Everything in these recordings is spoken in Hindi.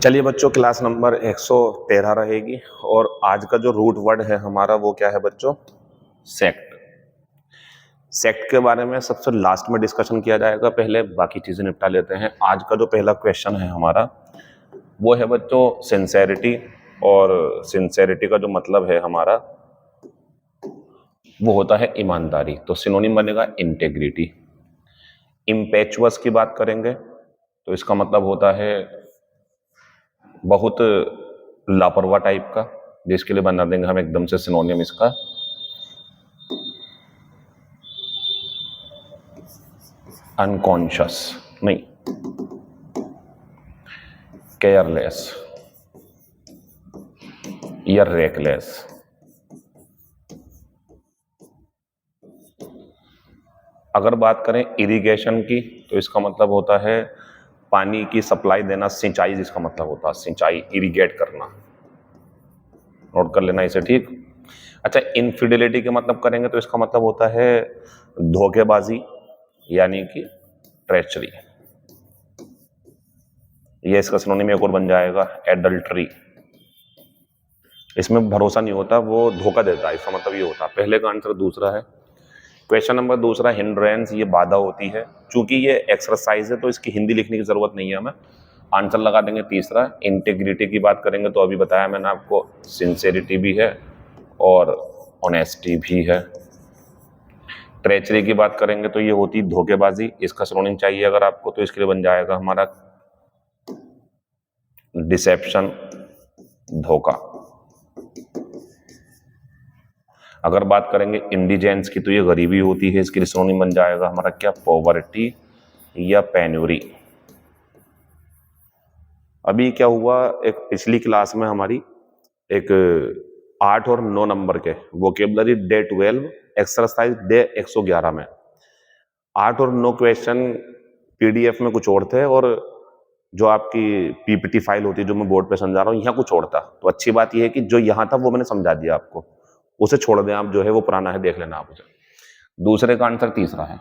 चलिए बच्चों, क्लास नंबर 113 रहेगी और आज का जो रूट वर्ड है हमारा वो क्या है बच्चों? सेक्ट। सेक्ट के बारे में सबसे लास्ट में डिस्कशन किया जाएगा, पहले बाकी चीजें निपटा लेते हैं। आज का जो पहला क्वेश्चन है हमारा वो है बच्चों सिंसेरिटी, और सिंसेरिटी का जो मतलब है हमारा वो होता है ईमानदारी। तो सिनोनिम बनेगा इंटेग्रिटी। इम्पेचुअस की बात करेंगे तो इसका मतलब होता है बहुत लापरवाह टाइप का, जिसके लिए बना देंगे हम एकदम से सिनोनिम इसका अनकॉन्शियस, नहीं, केयरलेस या रेकलेस। अगर बात करें इरिगेशन की तो इसका मतलब होता है पानी की सप्लाई देना, सिंचाई जिसका मतलब होता है सिंचाई, इरिगेट करना। नोट कर लेना इसे, ठीक। अच्छा, इनफिडेलिटी के मतलब करेंगे तो इसका मतलब होता है धोखेबाजी, यानी कि ट्रेचरी। ये इसका सिनोनिम एक और बन जाएगा एडल्ट्री। इसमें भरोसा नहीं होता, वो धोखा देता है, इसका मतलब ये होता है। पहले का आंसर दूसरा है। क्वेश्चन नंबर दूसरा, हिंड्रेंस, ये बाधा होती है। चूंकि ये एक्सरसाइज है तो इसकी हिंदी लिखने की जरूरत नहीं है हमें, आंसर लगा देंगे तीसरा। इंटेग्रिटी की बात करेंगे तो अभी बताया मैंने आपको, सिंसेरिटी भी है और ऑनेस्टी भी है। ट्रेचरी की बात करेंगे तो ये होती धोखेबाजी। इसका सिनोनिम चाहिए अगर आपको तो इसके लिए बन जाएगा हमारा डिसेप्शन, धोखा। अगर बात करेंगे इंडिजेंस की तो ये गरीबी होती है, इसके लिए सिनोनिम बन जाएगा हमारा क्या? पॉवर्टी या पेन्यूरी। अभी क्या हुआ, एक पिछली क्लास में हमारी एक 8 और 9 नंबर के वोकेबलरी डे 12 एक्सरसाइज डे 111 में 8 और 9 क्वेश्चन पीडीएफ में कुछ और थे, और जो आपकी पीपीटी फाइल होती है जो मैं बोर्ड पे समझा रहा हूँ यहाँ कुछ और था। तो अच्छी बात यह है कि जो यहाँ था वो मैंने समझा दिया आपको, उसे छोड़ दें आप, जो है वो पुराना है, देख लेना आप उसे। दूसरे का आंसर तीसरा है।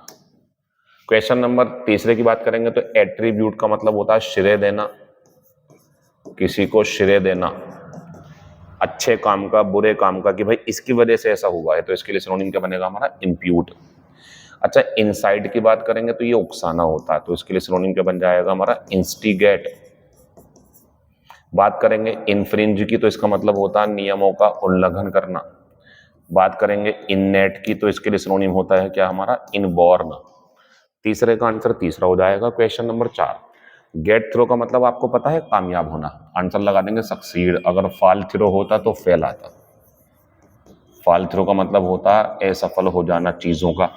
क्वेश्चन नंबर तीसरे की बात करेंगे तो एट्रीब्यूट का मतलब होता है श्रेय देना, किसी को श्रेय देना, अच्छे काम का, बुरे काम का, कि भाई इसकी वजह से ऐसा हुआ है, तो इसके लिए सिनोनिम क्या बनेगा हमारा? इम्प्यूट। अच्छा, इनसाइड की बात करेंगे तो ये उकसाना होता है, तो इसके लिए सिनोनिम क्या बन जाएगा हमारा? इंस्टिगेट। बात करेंगे इनफ्रिंज की तो इसका मतलब होता है नियमों का उल्लंघन करना। बात करेंगे इननेट की तो इसके लिए सिनोनिम होता है क्या हमारा? इनबॉर्न। तीसरे का आंसर तीसरा हो जाएगा। क्वेश्चन नंबर 4, गेट थ्रो का मतलब आपको पता है? कामयाब होना। आंसर लगा देंगे सक्सीड। अगर फॉल थ्रो होता तो फेल आता। फॉल थ्रो का मतलब होता है असफल हो जाना चीजों का,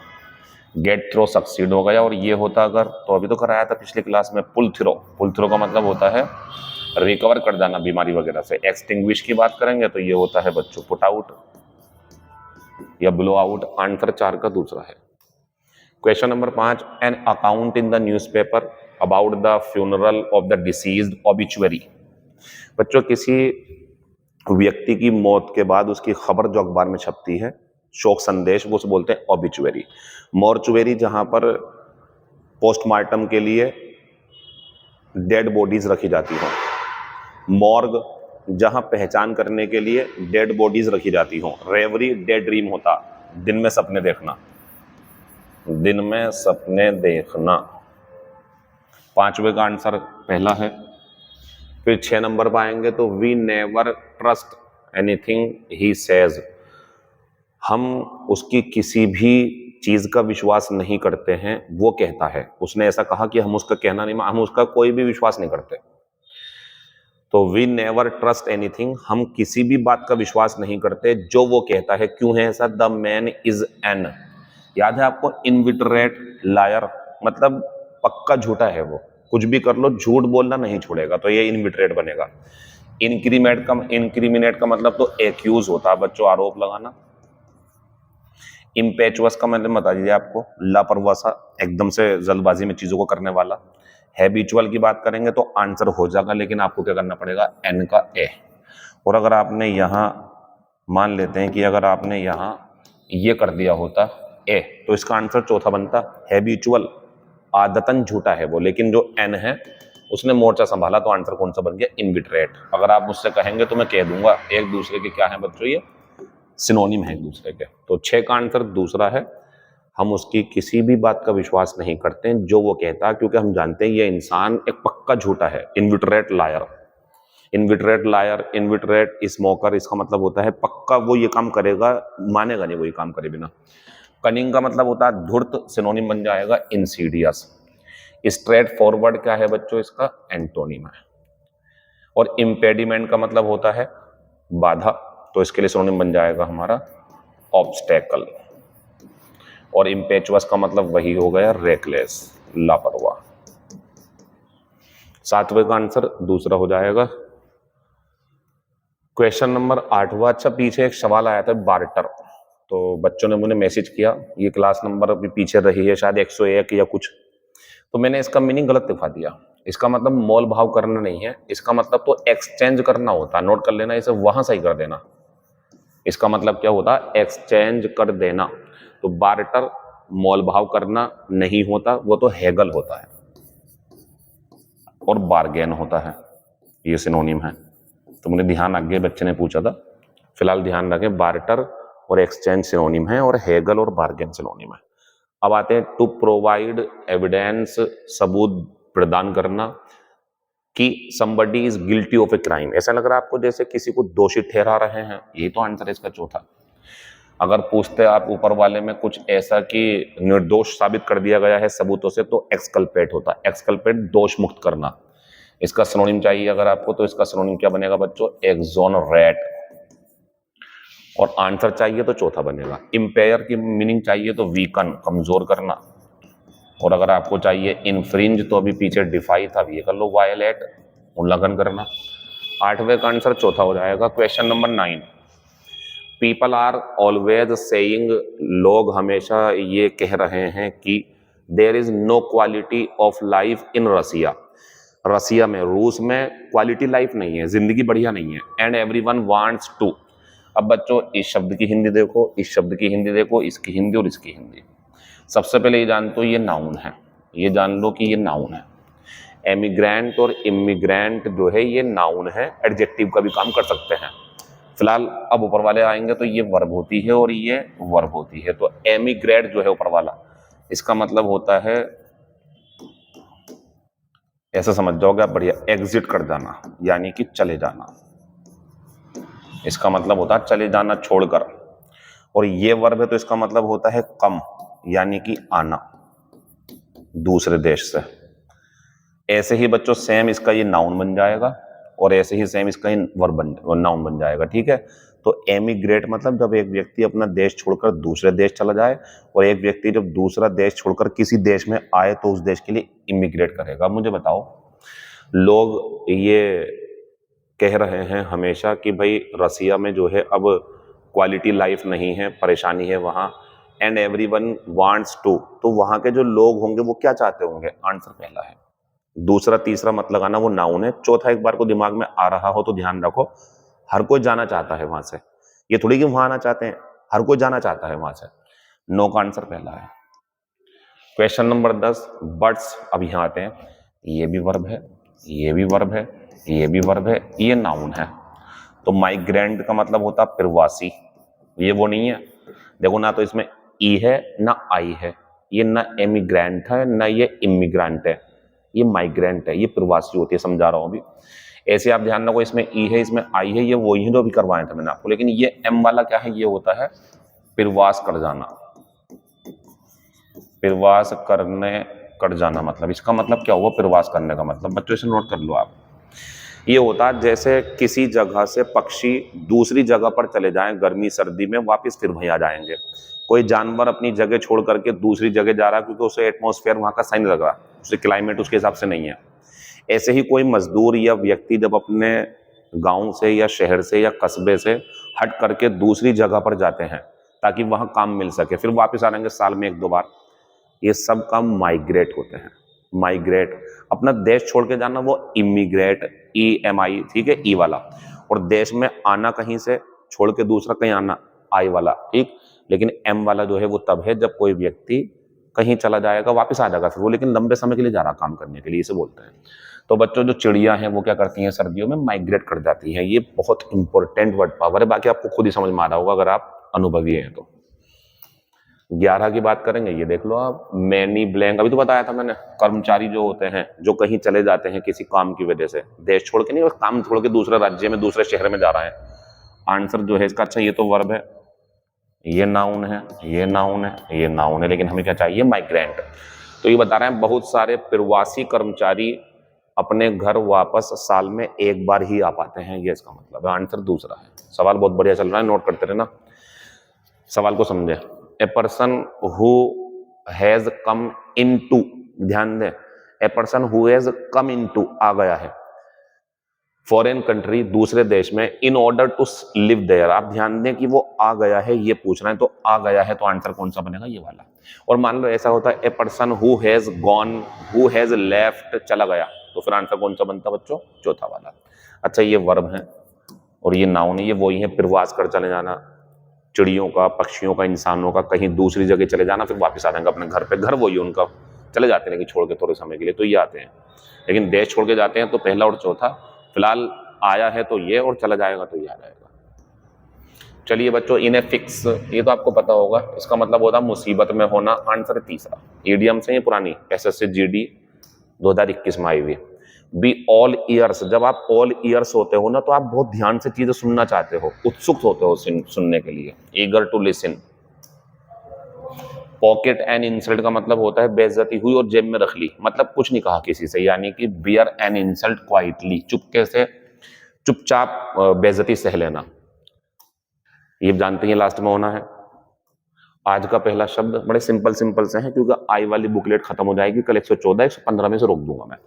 गेट थ्रो सक्सीड हो गया। और ये होता अगर, तो अभी तो कराया था पिछली क्लास में, पुल थ्रो। पुल थ्रो का मतलब होता है रिकवर कर जाना बीमारी वगैरह से। एक्सटिंग्विश की बात करेंगे तो ये होता है बच्चों पुट आउट या ब्लो आउट। आंसर 4 का दूसरा है। Question number 5, an account in the newspaper about the funeral of the deceased, obituary. बच्चों, किसी व्यक्ति की मौत के बाद उसकी खबर जो अखबार में छपती है, शोक संदेश, वो उसे बोलते हैं ऑबिचुअरी। मॉर्चुअरी जहां पर पोस्टमार्टम के लिए डेड बॉडीज रखी जाती हो। मॉर्ग जहां पहचान करने के लिए डेड बॉडीज रखी जाती हो। रेवरी डे ड्रीम होता, दिन में सपने देखना, दिन में सपने देखना। 5वें का आंसर पहला है। फिर 6 नंबर पर आएंगे तो we never trust anything he says. हम उसकी किसी भी चीज का विश्वास नहीं करते हैं, वो कहता है। उसने ऐसा कहा कि हम उसका कहना नहीं, हम उसका कोई भी विश्वास नहीं करते। तो वी नेवर ट्रस्ट एनीथिंग, हम किसी भी बात का विश्वास नहीं करते जो वो कहता है। क्यों है ऐसा? द मैन इज एन, याद है आपको? इनविटरेट लायर, मतलब पक्का झूठा है वो, कुछ भी कर लो झूठ बोलना नहीं छोड़ेगा, तो ये इनविटरेट बनेगा। इंक्रीमिनेट का मतलब तो एक्यूज होता है बच्चों, आरोप लगाना। इम्पेचुअस का मतलब बता दीजिए आपको, लापरवाह सा, एकदम से जल्दबाजी में चीजों को करने वाला। हैबिचुअल की बात करेंगे तो आंसर हो जाएगा, लेकिन आपको क्या करना पड़ेगा? एन का ए। और अगर आपने यहां, मान लेते हैं कि अगर आपने यहां ये कर दिया होता ए, तो इसका आंसर चौथा बनता। हैबिचुअल आदतन झूठा है वो, लेकिन जो एन है उसने मोर्चा संभाला, तो आंसर कौन सा बन गया? इनविटरेट। अगर आप मुझसे कहेंगे तो मैं कह दूंगा एक दूसरे के क्या है बच्चों, ये सिनोनिम है एक दूसरे के। तो 6 का आंसर दूसरा है। हम उसकी किसी भी बात का विश्वास नहीं करते हैं जो वो कहता है, क्योंकि हम जानते हैं ये इंसान एक पक्का झूठा है। इनविटरेट लायर, इनविटरेट लायर, इनविटरेट स्मोकर, इसका मतलब होता है पक्का वो ये काम करेगा, मानेगा नहीं वो ये काम करे बिना। कनिंग का मतलब होता है धूर्त, सिनोनिम बन जाएगा इंसीडियस। स्ट्रेट फॉरवर्ड क्या है बच्चों? इसका एंटोनिम है। और इम्पेडिमेंट का मतलब होता है बाधा, तो इसके लिए सिनोनिम बन जाएगा हमारा ऑब्स्टेकल। और इम्पेचुअस का मतलब वही हो गया रेकलेस, लापरवाह। 7वें का आंसर दूसरा हो जाएगा। क्वेश्चन नंबर 8वां। अच्छा, पीछे एक सवाल आया था बार्टर, तो बच्चों ने मुझे मैसेज किया, ये क्लास नंबर अभी पीछे रही है शायद 101 या कुछ, तो मैंने इसका मीनिंग गलत दिखा दिया। इसका मतलब मोल भाव करना नहीं है, इसका मतलब तो एक्सचेंज करना होता है। नोट कर लेना, इसे वहां सही कर देना। इसका मतलब क्या होता है? एक्सचेंज कर देना। तो बार्टर मोल भाव करना नहीं होता, वो तो हेगल होता है और बार्गेन होता है, ये सिनोनिम है। तो मुझे ध्यान आगे बच्चे ने पूछा था, फिलहाल ध्यान रखें बार्टर और एक्सचेंज सिनोनिम है और हेगल और बार्गेन सिनोनिम है। अब आते हैं टू प्रोवाइड एविडेंस, सबूत प्रदान करना कि somebody is guilty of a crime. ऐसा लग रहा है आपको जैसे किसी को दोषी ठहरा रहे हैं, यही तो आंसर है इसका चौथा। अगर पूछते आप ऊपर वाले में कुछ ऐसा कि निर्दोष साबित कर दिया गया है सबूतों से, तो एक्सकल्पेट होता है। एक्सकल्पेट दोष मुक्त करना। इसका सिनोनिम चाहिए अगर आपको, तो इसका सिनोनिम क्या बनेगा बच्चों? एक्सोनरेट। और आंसर चाहिए तो चौथा बनेगा। इम्पेयर की मीनिंग चाहिए तो वीकन, कमजोर करना। और अगर आपको चाहिए इनफ्रिंज, तो अभी पीछे डिफाई था, भी ये कर लो, वायलेट, उल्लंघन करना। 8वें का आंसर चौथा हो जाएगा। Question number 9। People are always saying, लोग हमेशा ये कह रहे हैं कि there is no quality of life in Russia. Russia में, रूस में क्वालिटी लाइफ नहीं है, जिंदगी बढ़िया नहीं है। And everyone wants to. अब बच्चों इस शब्द की हिंदी देखो, इस शब्द की हिंदी देखो, इसकी हिंदी और इसकी हिंदी। सबसे पहले ये जान तो ये नाउन है, ये जान लो कि ये नाउन है। एमिग्रेंट और इमिग्रेंट जो है ये नाउन है, एडजेक्टिव का भी काम कर सकते हैं। फिलहाल अब ऊपर वाले आएंगे तो ये वर्ब होती है और ये वर्ब होती है। तो एमिग्रेट जो है ऊपर वाला, इसका मतलब होता है, ऐसा समझ जाओगे आप बढ़िया, एग्जिट कर जाना, यानी कि चले जाना। इसका मतलब होता है चले जाना, छोड़कर। और ये वर्ब है तो इसका मतलब होता है कम, यानी कि आना दूसरे देश से। ऐसे ही बच्चों सेम इसका ये नाउन बन जाएगा और ऐसे ही सेम इसका वर्ब नाउन बन जाएगा। ठीक है, तो एमिग्रेट मतलब जब एक व्यक्ति अपना देश छोड़कर दूसरे देश चला जाए, और एक व्यक्ति जब दूसरा देश छोड़कर किसी देश में आए तो उस देश के लिए इमिग्रेट करेगा। मुझे बताओ, लोग ये कह रहे हैं हमेशा कि भाई रसिया में जो है अब क्वालिटी लाइफ नहीं है, परेशानी है वहाँ। एंड एवरीवन वांट्स टू, तो वहाँ के जो लोग होंगे वो क्या चाहते होंगे? आंसर पहला है। दूसरा तीसरा मत लगाना, वो नाउन है। चौथा एक बार को दिमाग में आ रहा हो तो ध्यान रखो, हर कोई जाना चाहता है वहां से, ये थोड़ी कि वहां आना चाहते हैं, हर कोई जाना चाहता है वहां से। नो का आंसर पहला है। Question number 10, birds. अब यहां आते हैं, ये भी वर्ब है, ये भी वर्ब है, ये भी वर्ब है, ये नाउन है। तो माइग्रेंट का मतलब होता प्रवासी, ये वो नहीं है। देखो ना तो इसमें ई है ना आई है, ये ना एमिग्रेंट है ना ये इमिग्रेंट है, ये माइग्रेंट है, ये प्रवासी होती है, समझा रहा हूं अभी। ऐसे आप ध्यान रखो, इसमें ई है इसमें आई है, ये वही है जो भी करवाए थे मैंने आपको। लेकिन ये एम वाला क्या है? ये होता है प्रवास कर जाना, प्रवास करने कर जाना। मतलब इसका मतलब क्या हुआ? प्रवास करने का मतलब बच्चों इसे नोट कर लो आप। ये होता है जैसे किसी जगह से पक्षी दूसरी जगह पर चले जाएं गर्मी सर्दी में, वापस फिर वहीं आ जाएंगे। कोई जानवर अपनी जगह छोड़ करके दूसरी जगह जा रहा है क्योंकि उसे एटमॉस्फेयर वहां का सही नहीं लग रहा, उसे क्लाइमेट उसके हिसाब से नहीं है। ऐसे ही कोई मजदूर या व्यक्ति जब अपने गांव से या शहर से या कस्बे से हट करके दूसरी जगह पर जाते हैं ताकि वहां काम मिल सके, फिर वापस आएंगे साल में 1-2 बार, ये सब काम माइग्रेट होते हैं। माइग्रेट, अपना देश छोड़ के जाना वो इमिग्रेट, EMI, ठीक है, ई वाला। और देश में आना कहीं से छोड़ के दूसरा कहीं आना, आई वाला, ठीक। लेकिन एम वाला जो है वो तब है जब कोई व्यक्ति कहीं चला जाएगा वापस आ जाएगा फिर वो, लेकिन लंबे समय के लिए जा रहा काम करने के लिए, इसे बोलते हैं। तो बच्चों जो चिड़िया हैं वो क्या करती हैं, सर्दियों में माइग्रेट कर जाती हैं। ये बहुत इंपॉर्टेंट वर्ड पावर है, बाकी आपको खुद ही समझ में आ रहा होगा अगर आप अनुभवी हैं तो। 11 की बात करेंगे, ये देख लो आप, मैनी ब्लैंक, अभी तो बताया था मैंने, कर्मचारी जो होते हैं जो कहीं चले जाते हैं किसी काम की वजह से, देश छोड़ के नहीं, बस काम छोड़ के दूसरे राज्य में दूसरे शहर में जा रहा है। आंसर जो है इसका, अच्छा ये तो वर्ब है, ये नाउन है, ये नाउन है, ये नाउन है, लेकिन हमें क्या चाहिए, माइग्रेंट। तो ये बता रहे हैं बहुत सारे प्रवासी कर्मचारी अपने घर वापस साल में एक बार ही आ पाते हैं, ये इसका मतलब है। आंसर दूसरा है। सवाल बहुत बढ़िया चल रहा है, नोट करते रहना, सवाल को समझे। A person who has come into, ध्यान दें, a person who has come into, आ गया है, फॉरेन कंट्री, दूसरे देश में, in order to live there. आप ध्यान दें कि वो आ गया है, ये पूछ रहे हैं, तो आ गया है तो आंसर कौन सा बनेगा, ये वाला। और मान लो ऐसा होता है, ए person who has gone, who has left, चला गया, तो फिर आंसर कौन सा बनता बच्चों, चौथा वाला। अच्छा ये वर्ब है और ये नाउन है, ये वही है, प्रवास कर चले जाना, चिड़ियों का, पक्षियों का, इंसानों का, कहीं दूसरी जगह चले जाना, फिर वापस आ जाएंगे अपने घर पे। घर वही उनका, चले जाते हैं लेकिन छोड़ के थोड़े समय के लिए, तो ये आते हैं। लेकिन देश छोड़ के जाते हैं तो पहला और चौथा, फिलहाल आया है तो ये, और चला जाएगा तो ये आ जाएगा। चलिए बच्चों, इन्हें फिक्स, ये तो आपको पता होगा, इसका मतलब होता मुसीबत में होना। आंसर तीसरा, ईडियम से, ये पुरानी एसएससी जीडी 2021 में आई हुई। बी ऑल ईयर्स, जब आप ऑल ईयर्स होते हो ना तो आप बहुत ध्यान से चीजें सुनना चाहते हो, उत्सुक होते हो सुनने के लिए, eager to listen. Pocket an insult का मतलब होता है बेइज्जती हुई और जेब में रख ली, मतलब कुछ नहीं कहा किसी से, यानी कि बियर एन इंसल्ट क्वाइटली, चुपके से, चुपचाप बेइज्जती सह लेना, ये जानते हैं लास्ट में होना है। आज का पहला शब्द बड़े सिंपल सिंपल से हैं, क्योंकि आई वाली बुकलेट खत्म हो जाएगी कल, 114 115 में से रोक दूंगा मैं।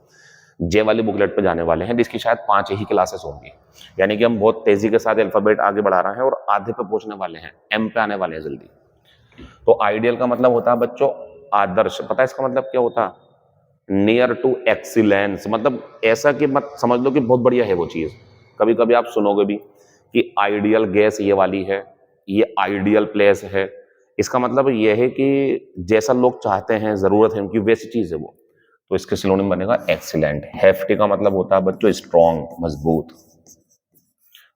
जे वाली बुकलेट पे जाने वाले हैं, जिसकी शायद 5 ही क्लासेस होंगी, यानी कि हम बहुत तेजी के साथ अल्फाबेट आगे बढ़ा रहे हैं और आधे पे पहुंचने वाले हैं, एम पे आने वाले हैं जल्दी। तो आइडियल का मतलब होता है बच्चों आदर्श, पता है इसका मतलब क्या होता है, नियर टू एक्सीलेंस, मतलब ऐसा कि मत समझ लो कि बहुत बढ़िया है वो चीज। कभी कभी आप सुनोगे भी कि आइडियल गैस ये वाली है, ये आइडियल प्लेस है, इसका मतलब ये है कि जैसा लोग चाहते हैं, जरूरत है उनकी, वैसी चीज है वो, तो इसके सिनोनिम बनेगा एक्सीलेंट। हेफ्टी का मतलब होता है बच्चों स्ट्रॉन्ग, मजबूत।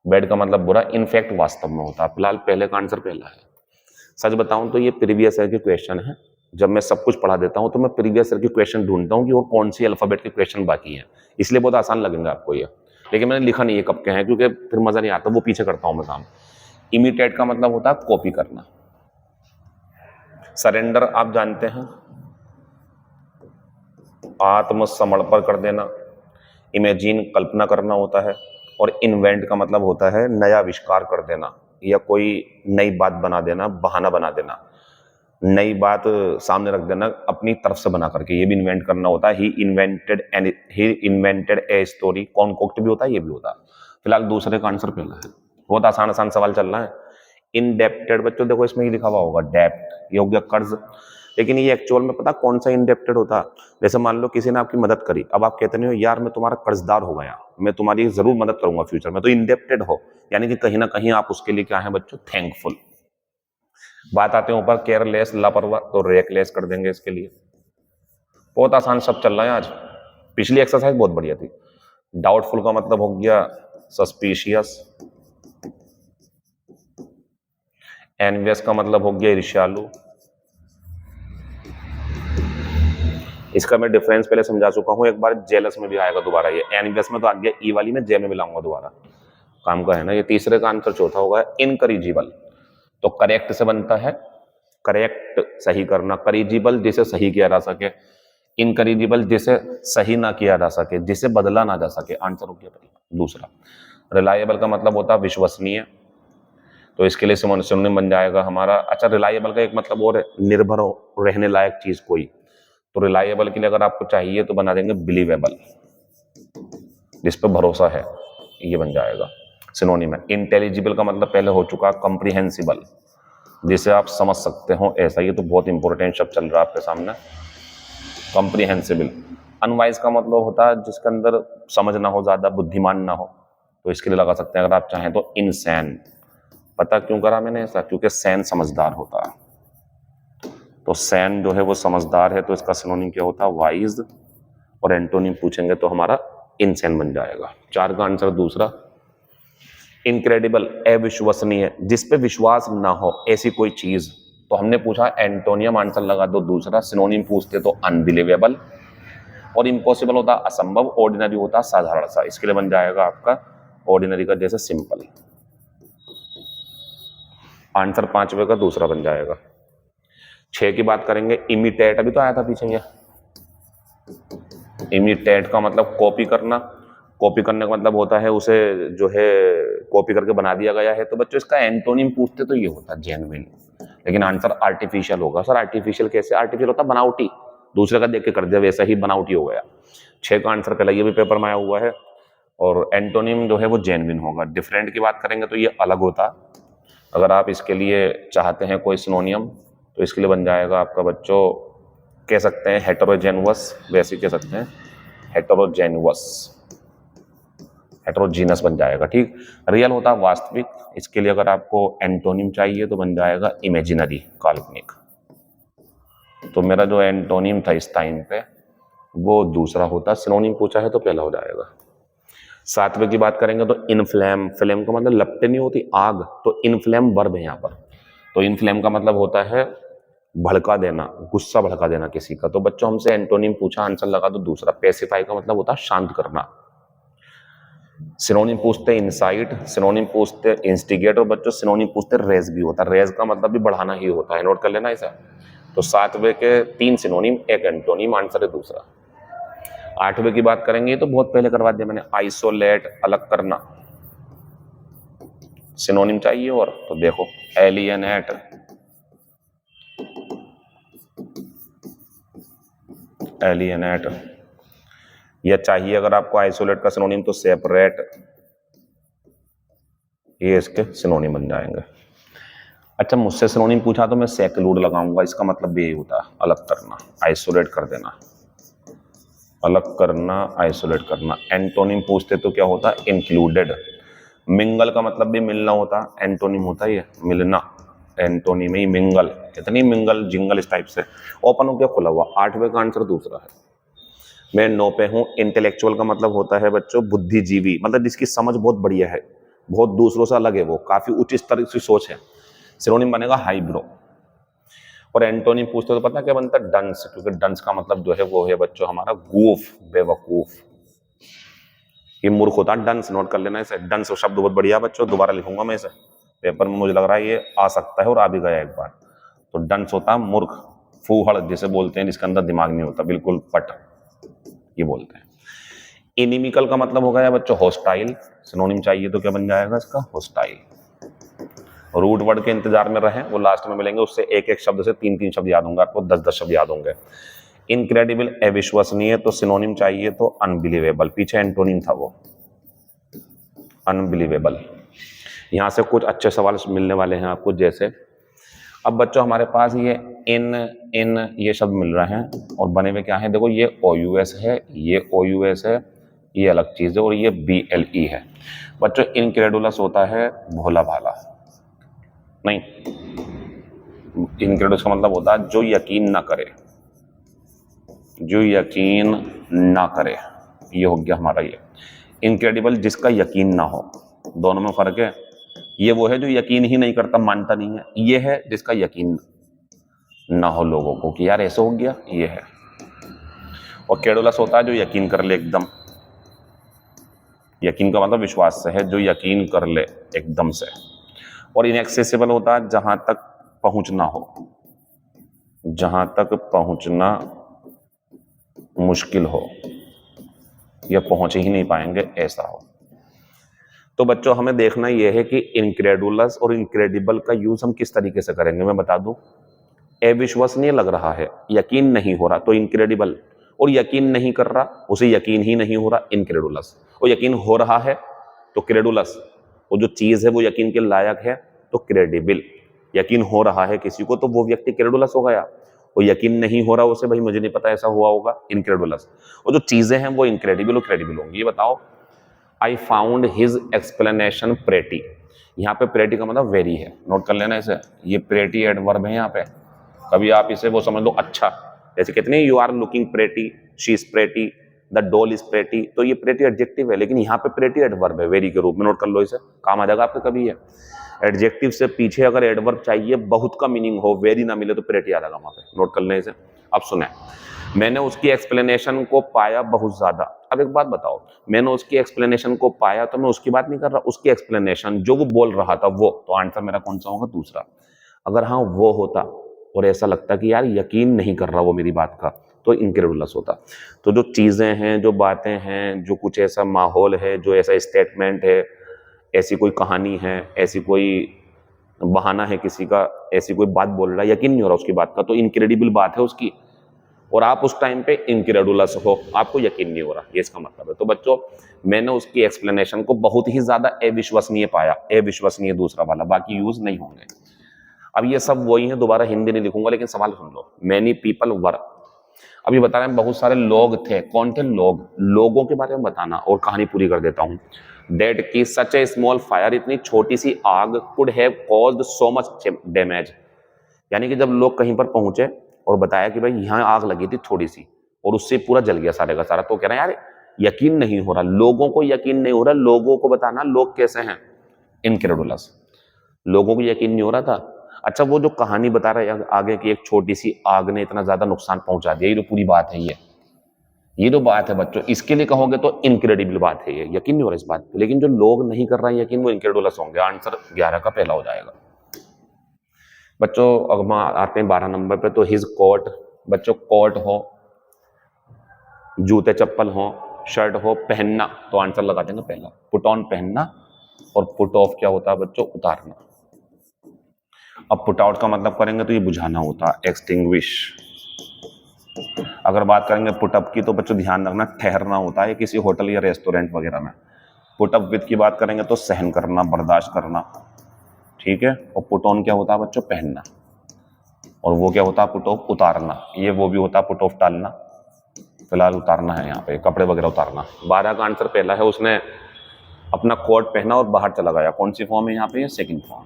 बैड का मतलब बुरा, इनफैक्ट वास्तव में होता है। फिलहाल पहले का आंसर पहला है। सच बताऊं तो ये प्रीवियस ईयर के क्वेश्चन है, जब मैं सब कुछ पढ़ा देता हूं तो मैं प्रीवियस ईयर के क्वेश्चन ढूंढता हूं कि वो कौन सी अल्फाबेट के क्वेश्चन बाकी हैं, इसलिए बहुत आसान लगेंगे आपको ये, लेकिन मैंने लिखा नहीं है कब के हैं, क्योंकि फिर मजा नहीं आता, वो पीछे करता हूं मैं काम। इमिटेट का मतलब होता है कॉपी करना। सरेंडर आप जानते हैं, आत्मसमर्पण कर देना। इमेजिन कल्पना करना होता है, और इन्वेंट का मतलब होता है नया आविष्कार कर देना, या कोई नई बात बना देना, बहाना बना देना, नई बात सामने रख देना अपनी तरफ से बना करके, ये भी इन्वेंट करना होता है। ही इन्वेंटेड ए स्टोरी, कॉन्कोक्ट भी होता है, ये भी होता है। फिलहाल दूसरे का आंसर पहला है। बहुत आसान आसान सवाल चल रहा है। इनडेप्टेड बच्चों देखो इसमें ही लिखा हुआ होगा डेप्ट, ये हो गया कर्ज, लेकिन ये एक्चुअल में पता कौन सा इनडेप्टेड होता है। जैसे मान लो किसी ने आपकी मदद करी, अब आप कहते नहीं हो यार मैं तुम्हारा कर्जदार हो गया, मैं तुम्हारी जरूर मदद करूंगा फ्यूचर में, तो इनडेप्टेड हो, यानी कि कहीं ना कहीं आप उसके लिए क्या है बच्चों, थैंकफुल। बात आते हैं ऊपर, केयरलेस, लापरवाह, तो रेकलेस कर देंगे इसके लिए। बहुत आसान सब चल रहा है आज, पिछली एक्सरसाइज बहुत बढ़िया थी। डाउटफुल का मतलब हो गया सस्पिशियस, एनवियस का मतलब हो गया ईर्ष्यालु। इसका मैं डिफरेंस पहले समझा चुका हूं, एक बार जेलस में भी आएगा दोबारा, ये एनवियस में तो आ गया, ई वाली में जे में मिलाऊंगा दोबारा, काम का है ना ये। तीसरे का आंसर चौथा होगा इनकरिजिबल, तो करेक्ट से बनता है, करेक्ट सही करना, करिजिबल जिसे सही किया जा सके, इनकरिजिबल जिसे सही ना किया जा सके, जिसे बदला ना जा सके। आंसर हो गया पहला। दूसरा रिलायबल का मतलब होता है विश्वसनीय, तो इसके लिए सिनोनिम बन जाएगा हमारा, अच्छा रिलायबल का एक मतलब और है, निर्भर रहने लायक चीज कोई, तो रिलायबल के लिए अगर आपको चाहिए तो बना देंगे बिलीवेबल, जिस पर भरोसा है, ये बन जाएगा सिनोनिम है। इंटेलिजिबल का मतलब पहले हो चुका, कॉम्प्रिहेंसिबल, जिसे आप समझ सकते हो ऐसा, ये तो बहुत इंपॉर्टेंट शब्द चल रहा है आपके सामने, कॉम्प्रिहेंसिबल। अनवाइज का मतलब होता है जिसके अंदर समझ ना हो, ज्यादा बुद्धिमान ना हो, तो इसके लिए लगा सकते हैं अगर आप चाहें तो इनसैन। पता क्यों करा मैंने ऐसा, क्योंकि सैन समझदार होता है, तो सैन जो है वो समझदार है, तो इसका सिनोनिम क्या होता है, वाइज, और एंटोनिम पूछेंगे तो हमारा इनसेन बन जाएगा। 4 का आंसर दूसरा। इनक्रेडिबल अविश्वसनीय, जिस पे विश्वास ना हो ऐसी कोई चीज, तो हमने पूछा एंटोनियम, आंसर लगा दो दूसरा। सिनोनिम पूछते तो अनबिलीवेबल, और इम्पॉसिबल होता असंभव, ऑर्डिनरी होता साधारण सा। इसके लिए बन जाएगा आपका ऑर्डिनरी का जैसे सिंपल। आंसर 5वें का दूसरा बन जाएगा। 6 की बात करेंगे, इमिटेट, अभी तो आया था पीछे ये। इमिटेट का मतलब कॉपी करना। कॉपी करने का मतलब होता है उसे जो है कॉपी करके बना दिया गया है। तो बच्चों इसका एंटोनिम पूछते तो ये होता जेन्युइन, लेकिन आंसर आर्टिफिशियल होगा। सर आर्टिफिशियल कैसे? आर्टिफिशियल होता बनावटी, दूसरे का देख के कर दिया वैसा ही बनावटी हो गया। 6 का आंसर पहला, ये भी पेपर में आया हुआ है। और एंटोनिम जो है वो जेन्युइन होगा। डिफरेंट की बात करेंगे तो ये अलग होता। अगर आप इसके लिए चाहते हैं कोई सिनोनियम तो इसके लिए बन जाएगा आपका बच्चों, कह सकते हैं हेटेरोजेनवस, वैसे कह सकते हैं हेटेरोजेनवस, हेटेरोजीनस बन जाएगा। ठीक। रियल होता वास्तविक। इसके लिए अगर आपको एंटोनिम चाहिए तो बन जाएगा इमेजिनरी, काल्पनिक। तो मेरा जो एंटोनिम था इस टाइम पे वो दूसरा होता। सिनोनिम पूछा है तो पहला हो जाएगा। 7वें की बात करेंगे तो इनफ्लेम, फ्लेम का मतलब लपटे नहीं होती आग, तो इनफ्लेम वर्ब है यहाँ पर। तो इनफ्लेम का मतलब होता है भड़का देना, गुस्सा भड़का देना किसी का। तो बच्चों हमसे एंटोनिम पूछा, आंसर लगा दो दूसरा। पेसिफाई का मतलब होता है शांत करना। सिनोनिम पूछते इंसाइट, सिनोनिम पूछते इंस्टिगेट, और बच्चों सिनोनिम पूछते रेज भी होता है। रेज का मतलब भी बढ़ाना ही होता है, नोट कर लेना ऐसा। तो 7वें के 3 सिनोनिम, 1 एंटोनिम, आंसर है दूसरा। 8वें की बात करेंगे तो बहुत पहले करवा दिया मैंने, आइसोलेट, अलग करना। सिनोनिम चाहिए और तो देखो एलियनेट, एलियनेट, या चाहिए अगर आपको आइसोलेट का सिनोनिम तो सेपरेट, ये इसके सिनोनिम बन जाएंगे। अच्छा मुझसे सिनोनिम पूछा तो मैं सेक्लूड लगाऊंगा, इसका मतलब भी यही होता है अलग करना, आइसोलेट कर देना, अलग करना, आइसोलेट करना। एंटोनिम पूछते तो क्या होता? इंक्लूडेड। मिंगल का मतलब भी मिलना होता, एंटोनिम होता है ये मिलना, एंटोनिम ही मिंगल, इतनी मिंगल जिंगल इस टाइप से। ओपन हो गया, खुला हुआ। 8वें का आंसर दूसरा है। मैं 9 पे हूं। इंटेलेक्चुअल का मतलब होता है बच्चों बुद्धिजीवी, मतलब जिसकी समझ बहुत बढ़िया है, बहुत दूसरों से अलग है, वो काफी उच्च स्तर की सोच है। सिनोनिम बनेगा हाइब्रो। और एंटोनिम पूछते तो पता क्या बनता है? डंस, क्योंकि डंस का मतलब जो है वो है बच्चों हमारा गूफ, बेवकूफ। ये मूर्ख होता है डंस, नोट कर लेना इसे। डंस शब्द बहुत बढ़िया बच्चों, दोबारा लिखूंगा मैं इसे पेपर में, मुझे लग रहा है ये आ सकता है और आ भी गया एक बार। तो डंस होता है मूर्ख, फूहड़ जिसे बोलते हैं, जिसके अंदर दिमाग नहीं होता, बिल्कुल पट, ये बोलते हैं। इनिमिकल का मतलब हो गया बच्चों हॉस्टाइल। सिनोनिम चाहिए तो क्या बन जाएगा इसका? हॉस्टाइल। रूट वर्ड के इंतजार में रहें, वो लास्ट में मिलेंगे, उससे एक एक शब्द से 3-3 शब्द याद होंगे आपको, 10-10 शब्द याद होंगे। इनक्रेडिबल अविश्वसनीय, तो सिनोनिम चाहिए तो अनबिलीवेबल, पीछे एंटोनिम था वो अनबिलीवेबल। यहां से कुछ अच्छे सवाल मिलने वाले हैं आपको, जैसे अब बच्चों हमारे पास ये इन ये शब्द मिल रहे हैं और बने हुए क्या है? देखो ये OUS है, ये OUS है, ये अलग चीज है, और ये BLE है। बच्चों इनक्रेडुलस होता है भोला भाला, नहीं, इनक्रेडुलस का मतलब होता है जो यकीन ना करे, जो यकीन ना करे, ये हो गया हमारा ये। इनक्रेडिबल जिसका यकीन ना हो, दोनों में फर्क है। ये वो है जो यकीन ही नहीं करता, मानता नहीं है, ये है जिसका यकीन ना हो लोगों को कि यार ऐसा हो गया, ये है। और क्रेडुलस होता है जो यकीन कर ले एकदम, यकीन का मतलब विश्वास से है, जो यकीन कर ले एकदम से। और इनएक्सेसिबल होता है जहां तक पहुंचना हो, जहां तक पहुंचना मुश्किल हो या पहुंच ही नहीं पाएंगे ऐसा हो। तो बच्चों हमें देखना यह है कि इनक्रेडुलस और इनक्रेडिबल का यूज हम किस तरीके से करेंगे। मैं बता दूं, अविश्वसनीय लग रहा है, यकीन नहीं हो रहा, तो इनक्रेडिबल। और यकीन नहीं कर रहा, उसे यकीन ही नहीं हो रहा, इनक्रेडुलस। और यकीन हो रहा है तो क्रेडुलस। वो जो चीज है वो यकीन के लायक है तो क्रेडिबल। यकीन हो रहा है किसी को तो वो व्यक्ति क्रेडुलस हो गया, वो यकीन नहीं हो रहा उसे भाई मुझे नहीं पता ऐसा हुआ होगा, इनक्रेडुलस। और जो चीजें हैं वो इनक्रेडिबल और क्रेडिबल होंगी। ये बताओ, I found his explanation pretty. यहाँ पे प्रेटी का मतलब वेरी है, नोट कर लेना इसे। ये प्रेटी एडवर्ब है यहाँ पे, कभी आप इसे वो समझ लो अच्छा, जैसे कितने you are looking pretty, she is pretty, the doll is pretty, तो ये प्रेटी एडजेक्टिव है, लेकिन यहाँ पे प्रेटी एडवर्ब है वेरी के रूप में, नोट कर लो, इसे काम आ जाएगा आपके कभी। है एडजेक्टिव से पीछे अगर एडवर्ब चाहिए, बहुत का मीनिंग हो, वेरी ना मिले, तो प्रेटी आ जाएगा वहां पे, नोट कर लें इसे। अब सुने, मैंने उसकी एक्सप्लेनेशन को पाया बहुत ज्यादा। अब एक बात बताओ, मैंने उसकी एक्सप्लेनेशन को पाया, तो मैं उसकी बात नहीं कर रहा, उसकी एक्सप्लेनेशन जो वो बोल रहा था वो, तो आंसर मेरा कौन सा होगा, दूसरा। अगर हाँ वो होता और ऐसा लगता कि यार यकीन नहीं कर रहा वो मेरी बात का, तो इनक्रेडुलस होता। तो जो चीजें हैं, जो बातें हैं, जो कुछ ऐसा माहौल है, जो ऐसा स्टेटमेंट है, ऐसी कोई कहानी है, ऐसी कोई बहाना है किसी का, ऐसी कोई बात बोल रहा है, यकीन नहीं हो रहा उसकी बात का, तो इनक्रेडिबल बात है उसकी, और आप उस टाइम पे इनक्रेडुलस हो, आपको यकीन नहीं हो रहा, ये इसका मतलब है। तो बच्चों, मैंने उसकी एक्सप्लेनेशन को बहुत ही ज्यादा अविश्वसनीय पाया, अविश्वसनीय दूसरा वाला, बाकी यूज नहीं होंगे। अब ये सब वही है, दोबारा हिंदी नहीं लिखूंगा, लेकिन सवाल सुन लो। मैनी पीपल वर, अभी बता रहे हैं बहुत सारे लोग थे, कौन थे लोग, लोगों के बारे में बताना, और कहानी पूरी कर देता हूं। डेट की सच ए स्मॉल फायर, इतनी छोटी सी आग, could have caused so much damage, यानी कि जब लोग कहीं पर पहुंचे और बताया कि भाई यहाँ आग लगी थी थोड़ी सी, और उससे पूरा जल गया सारे का सारा, तो कह रहे हैं यार यकीन नहीं हो रहा, लोगों को यकीन नहीं हो रहा, लोगों को बताना लोग कैसे हैं, इनक्रेडुलस, लोगों को यकीन नहीं हो रहा था। अच्छा, वो जो कहानी बता रहे हैं आगे की, एक छोटी सी आग ने इतना ज्यादा नुकसान पहुंचा दिया, ये जो पूरी बात है, ये जो बात है बच्चों, इसके लिए कहोगे तो इनक्रेडिबल बात है, ये यकीन नहीं हो रहा इस बात पे, लेकिन जो लोग नहीं कर रहे हैं यकीन, वो इनक्रेडुलस होंगे। आंसर 11 का पहला हो जाएगा बच्चों। अब हम आते हैं 12 नंबर पे, तो हिज कोट, बच्चों कोट हो, जूते चप्पल हो, शर्ट हो, पहनना, तो आंसर लगा देंगे पहला, पुट ऑन पहनना, और पुट ऑफ क्या होता है बच्चों, उतारना। अब पुट आउट का मतलब करेंगे तो ये बुझाना होता है, एक्सटिंग्विश। अगर बात करेंगे पुट अप की, तो बच्चों ध्यान रखना, ठहरना होता है किसी होटल या रेस्टोरेंट वगैरह में। पुट अप विद की बात करेंगे तो सहन करना, बर्दाश्त करना, ठीक है। और पुट ऑन क्या होता है बच्चों, पहनना, और वो क्या होता है, पुट ऑफ उतारना, ये वो भी होता है पुट ऑफ टालना, फिलहाल उतारना है यहाँ पे, कपड़े वगैरह उतारना। 12 का आंसर पहला है, उसने अपना कोट पहना और बाहर चला गया, कौन सी फॉर्म है यहाँ पे, सेकंड फॉर्म।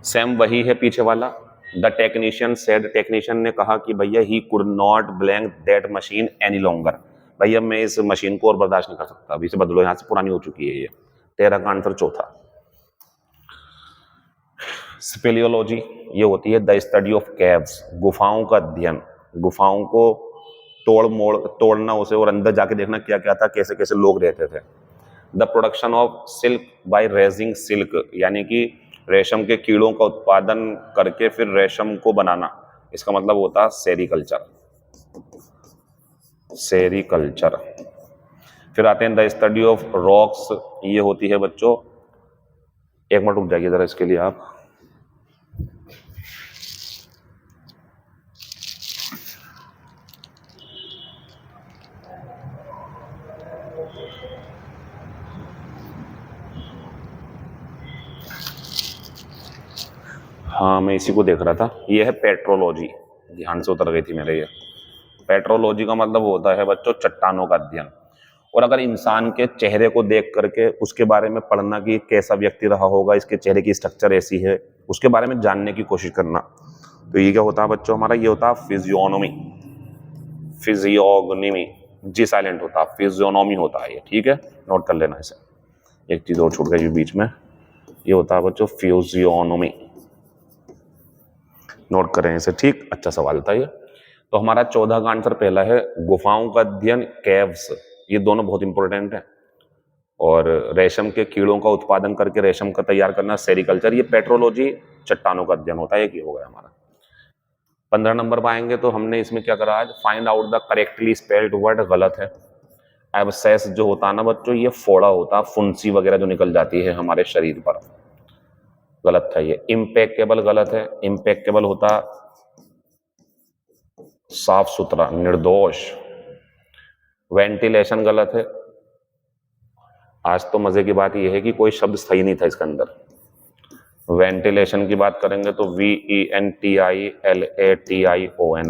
सेम वही है पीछे वाला, द टेक्नीशियन सेड, टेक्नीशियन ने कहा कि भैया he could not blank that machine any longer, भैया मैं इस मशीन को और बर्दाश्त नहीं कर सकता, अभी से बदलो, यहाँ से पुरानी हो चुकी है ये। 13 का आंसर चौथा। स्पेलियोलॉजी, ये होती है द स्टडी ऑफ कैव्स, गुफाओं का अध्ययन, गुफाओं को तोड़ना उसे, और अंदर जाके देखना क्या क्या था, कैसे कैसे लोग रहते थे। The production of silk by raising silk, यानी कि रेशम के कीड़ों का उत्पादन करके फिर रेशम को बनाना, इसका मतलब होता है सेरीकल्चर, सेरीकल्चर। फिर आते हैं द स्टडी ऑफ रॉक्स, ये होती है बच्चों, एक मिनट रुक जाइए जरा इसके लिए आप, हाँ मैं इसी को देख रहा था, ये है पेट्रोलॉजी, ध्यान से उतर गई थी मेरे ये। पेट्रोलॉजी का मतलब होता है बच्चों चट्टानों का अध्ययन, और अगर इंसान के चेहरे को देख करके उसके बारे में पढ़ना कि कैसा व्यक्ति रहा होगा, इसके चेहरे की स्ट्रक्चर ऐसी है, उसके बारे में जानने की कोशिश करना, तो ये क्या होता है बच्चों हमारा, ये होता है फिजियोनॉमी, फिजियोनॉमी, जी साइलेंट होता है, फिजियोनॉमी होता है ये, ठीक है, नोट कर लेना इसे। एक चीज और छूट गई बीच में, ये होता है बच्चों फिजियोनॉमी, नोट करें इसे, ठीक, अच्छा सवाल था ये। तो हमारा 14 का आंसर पहला है, गुफाओं का अध्ययन, कैव्स, ये दोनों बहुत इंपॉर्टेंट है, और रेशम के कीड़ों का उत्पादन करके रेशम का तैयार करना, सेरिकल्चर, ये पेट्रोलॉजी, चट्टानों का अध्ययन होता है, ये हो गया हमारा। 15 नंबर पर आएंगे तो हमने इसमें क्या करा आज, find out the correctly spelled word, गलत है। एब्सेस जो होता है ना बच्चों, ये फोड़ा होता है, फुंसी वगैरह जो निकल जाती है हमारे शरीर पर, गलत था ये। इम्पेक्केबल गलत है, इम्पेक्केबल होता साफ सुथरा, निर्दोष। वेंटिलेशन गलत है, आज तो मजे की बात यह है कि कोई शब्द सही नहीं था इसके अंदर। वेंटिलेशन की बात करेंगे तो VENTILATION,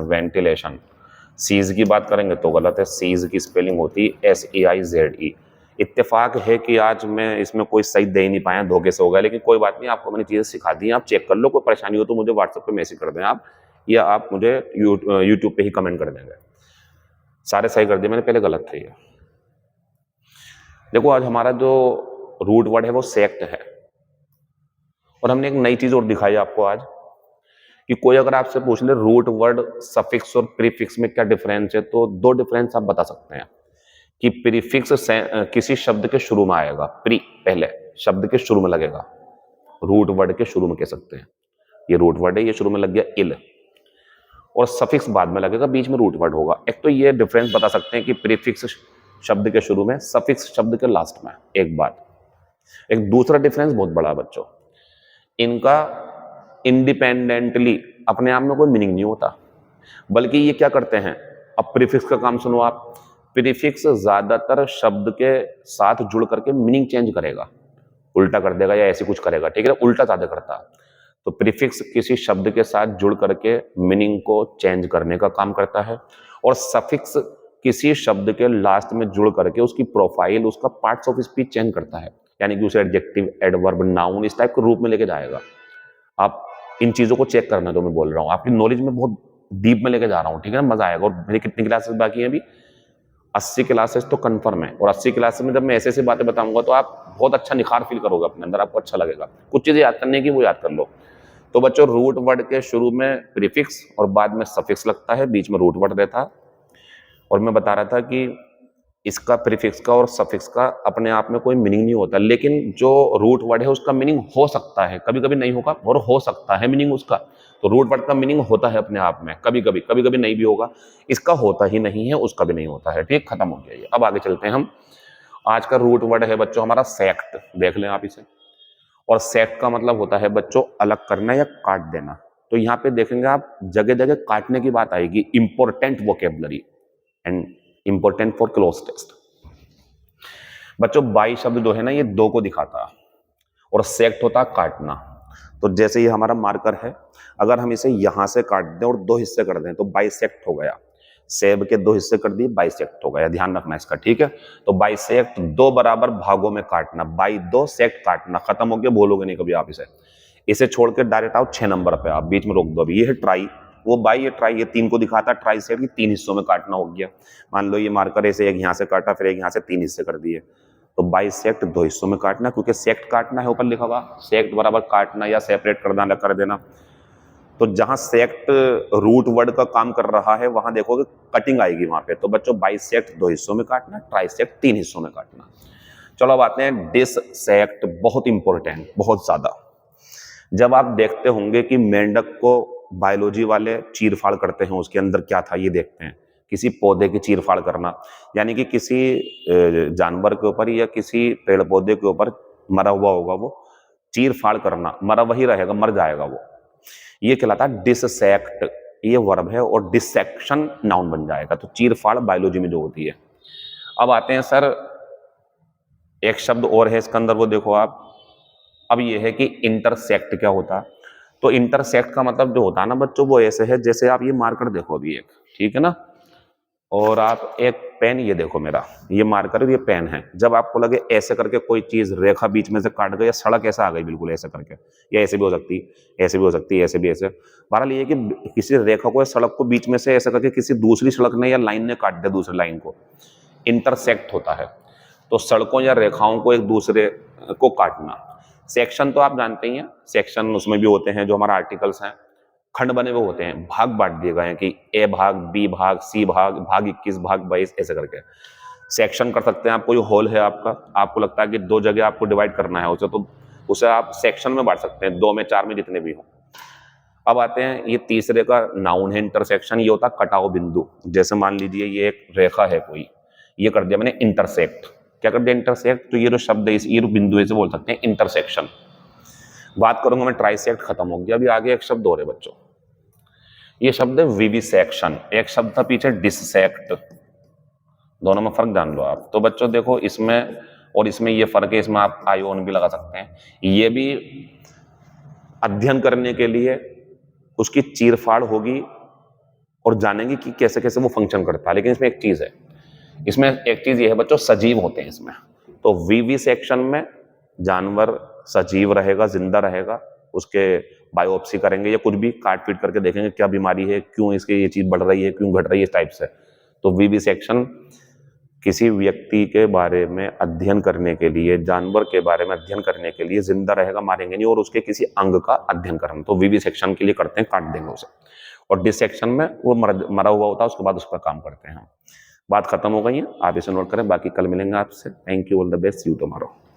वेंटिलेशन। सीज की बात करेंगे तो गलत है, सीज की स्पेलिंग होती है SEIZE। इत्तेफाक है कि आज मैं इसमें कोई सही दे ही नहीं पाया, धोखे से हो गया, लेकिन कोई बात नहीं, आपको मैंने चीज़ें सिखा दी, आप चेक कर लो, कोई परेशानी हो तो मुझे व्हाट्सएप पे मैसेज कर दें आप, या आप मुझे यूट्यूब पे ही कमेंट कर देंगे। सारे सही कर दिए मैंने, पहले गलत थे ये। देखो आज हमारा जो रूट वर्ड है वो सेक्ट है, और हमने एक नई चीज और दिखाई आपको आज कि कोई अगर आपसे पूछ ले रूट वर्ड सफिक्स और प्रीफिक्स में क्या डिफरेंस है, तो दो डिफरेंस आप बता सकते हैं कि प्रीफिक्स किसी शब्द के शुरू में आएगा, प्री पहले शब्द के शुरू में लगेगा, रूट वर्ड के शुरू में कह सकते हैं ये रूट वर्ड है, ये शुरू में लग गया इल, और सफिक्स बाद में लगेगा, बीच में रूट वर्ड होगा। एक तो ये डिफरेंस बता सकते हैं कि प्रीफिक्स शब्द के शुरू में, सफिक्स शब्द के लास्ट में, एक बात। एक दूसरा डिफरेंस बहुत बड़ा बच्चों, इनका इंडिपेंडेंटली अपने आप में कोई मीनिंग नहीं होता, बल्कि ये क्या करते हैं, अब प्रीफिक्स का काम सुनो आप, प्रीफिक्स ज्यादातर शब्द के साथ जुड़ करके मीनिंग चेंज करेगा, उल्टा कर देगा या ऐसे कुछ करेगा, ठीक है, उल्टा ज्यादा करता। तो प्रीफिक्स किसी शब्द के साथ जुड़ करके मीनिंग को चेंज करने का काम करता है, और सफिक्स किसी शब्द के लास्ट में जुड़ करके उसकी प्रोफाइल, उसका पार्ट्स ऑफ स्पीच चेंज करता है, यानी कि उसे एडजेक्टिव, एडवर्ब, नाउन इस टाइप के रूप में लेके जाएगा। आप इन चीजों को चेक करना जो मैं बोल रहा हूँ, आपकी नॉलेज में बहुत डीप में लेके जा रहा हूँ, ठीक है ना, मजा आएगा। और मेरी कितनी क्लासेस बाकी हैं अभी, 80 क्लासेस तो कंफर्म है, और 80 क्लासेस में जब मैं ऐसे ऐसी बातें बताऊंगा तो आप बहुत अच्छा निखार फील करोगे अपने अंदर, आपको अच्छा लगेगा। कुछ चीजें याद करने की वो याद कर लो। तो बच्चों रूट वर्ड के शुरू में प्रीफिक्स और बाद में सफिक्स लगता है, बीच में रूट वर्ड रहता है। और मैं बता रहा था कि इसका प्रीफिक्स का और सफिक्स का अपने आप में कोई मीनिंग नहीं होता, लेकिन जो रूट वर्ड है उसका मीनिंग हो सकता है, कभी कभी नहीं होगा, और हो सकता है मीनिंग उसका। तो रूट वर्ड का मीनिंग होता है अपने आप में, कभी कभी नहीं भी होगा, इसका होता ही नहीं है, उसका भी नहीं होता है। ठीक, खत्म हो गया ये। अब आगे चलते हैं हम। आज का रूट वर्ड है बच्चों हमारा सेक्ट, देख लें आप इसे। और सेक्ट का मतलब होता है बच्चों अलग करना या काट देना। तो यहाँ पे देखेंगे आप जगह जगह काटने की बात आएगी, important vocabulary and important for close test. बच्चों बाई शब्द जो है ना, ये दो को दिखाता है, और सेक्ट होता है काटना। तो जैसे ये हमारा मार्कर है, अगर हम इसे यहां से काट दें और दो हिस्से कर दें तो बाइसेक्ट हो गया। सेब के दो हिस्से कर दिए, बाइसेक्ट हो गया, ध्यान रखना इसका, ठीक है। तो बाइसेक्ट दो बराबर भागों में काटना, बाई दो सेक्ट काटना, खत्म हो गया, बोलोगे नहीं कभी आप इसे छोड़ के डायरेक्ट आओ 6 नंबर पे, आप बीच में रोक दो। अभी ये है ट्राई, वो बाई, ये ट्राई, ये 3 को दिखाता, ट्राई सेक्ट 3 हिस्सों में काटना हो गया। मान लो ये मार्कर ऐसे एक यहां से काटा, फिर एक यहां से 3 हिस्से कर दिए, तो बाइसेक्ट 2 हिस्सों में काटना, क्योंकि सेक्ट काटना है ऊपर लिखा हुआ, सेक्ट बराबर काटना या सेपरेट करना, अलग कर देना। तो जहां सेक्ट रूट वर्ड का काम कर रहा है वहां देखोगे कटिंग आएगी वहां पे। तो बच्चों बाइसेक्ट 2 हिस्सों में काटना, ट्राइसेक्ट 3 हिस्सों में काटना। चलो अब आते हैं डिससेक्ट, बहुत इंपॉर्टेंट, बहुत ज्यादा। जब आप देखते होंगे कि मेंढक को बायोलॉजी वाले चीरफाड़ करते हैं, उसके अंदर क्या था ये देखते हैं, किसी पौधे की चीरफाड़ करना, यानी कि किसी जानवर के ऊपर या किसी पेड़ पौधे के ऊपर मरा हुआ होगा वो, चीरफाड़ करना, मरा वही रहेगा, मर जाएगा वो, ये कहलाता है डिससेक्ट। ये वर्ब है, और डिसेक्शन नाउन बन जाएगा। तो चीरफाड़ बायोलॉजी में जो होती है। अब आते हैं सर, एक शब्द और है इसके अंदर, वो देखो आप। अब ये है कि इंटरसेक्ट क्या होता है। तो इंटरसेक्ट का मतलब जो होता है ना बच्चों, वो ऐसे है जैसे आप ये मार्कर देखो अभी एक, ठीक है ना, और आप एक पेन ये देखो मेरा, ये मार्कर ये पेन है, जब आपको लगे ऐसे करके कोई चीज रेखा बीच में से काट गई, या सड़क ऐसा आ गई बिल्कुल ऐसे करके, या ऐसे भी हो सकती है, ऐसे भी हो सकती है, ऐसे भी, ऐसे, बहरहाल ये कि किसी रेखा को या सड़क को बीच में से ऐसे करके किसी दूसरी सड़क ने या लाइन ने काट दिया दूसरी लाइन को, इंटरसेक्ट होता है। तो सड़कों या रेखाओं को एक दूसरे को काटना। सेक्शन तो आप जानते ही हैं, सेक्शन उसमें भी होते हैं जो हमारा आर्टिकल्स हैं, खंड बने हुए होते हैं, भाग बांट दिए गए हैं कि ए भाग, बी भाग, सी भाग, भाग 21, भाग 22, ऐसे करके सेक्शन कर सकते हैं आप। कोई हॉल है आपका, आपको लगता है कि 2 जगह आपको डिवाइड करना है उसे, तो उसे आप सेक्शन में बांट सकते हैं, 2 में, 4 में, जितने भी हो। अब आते हैं ये तीसरे का नाउन है इंटरसेक्शन, ये होता है कटाव बिंदु। जैसे मान लीजिए ये एक रेखा है कोई, ये कर दिया मैंने इंटरसेक्ट, क्या कर दिया इंटरसेक्ट, तो ये जो शब्द है, ये बिंदु इसे बोल सकते हैं इंटरसेक्शन। बात करूंगा मैं ट्राइसेक्ट, खत्म हो गया। अभी आगे एक शब्द और है बच्चों, ये शब्द है विविसेक्शन। एक शब्द था पीछे डिससेक्ट, दोनों में फर्क जान लो आप। तो बच्चों देखो इसमें और इसमें ये फर्क है, इसमें आप आयोन भी लगा सकते हैं। ये भी अध्ययन करने के लिए उसकी चीरफाड़ होगी और जानेंगे कि कैसे कैसे वो फंक्शन करता है। लेकिन इसमें एक चीज है, इसमें एक चीज ये है बच्चों, सजीव होते हैं इसमें। तो विविसेक्शन में जानवर सजीव रहेगा, जिंदा रहेगा, उसके बायोप्सी करेंगे या कुछ भी काट पीट करके देखेंगे क्या बीमारी है, क्यों इसके ये चीज बढ़ रही है, क्यों घट रही है, इस टाइप से। तो विविसेक्शन किसी व्यक्ति के बारे में अध्ययन करने के लिए, जानवर के बारे में अध्ययन करने के लिए, जिंदा रहेगा मारेंगे नहीं, और उसके किसी अंग का अध्ययन करना, तो विविसेक्शन के लिए करते हैं, काट देंगे उसे। और डिसेक्शन में वो मरा हुआ होता है, उसके बाद उस पर काम करते हैं हम। बात खत्म हो गई है, आप इसे नोट करें, बाकी कल मिलेंगे आपसे। Thank you, all the best, see you tomorrow.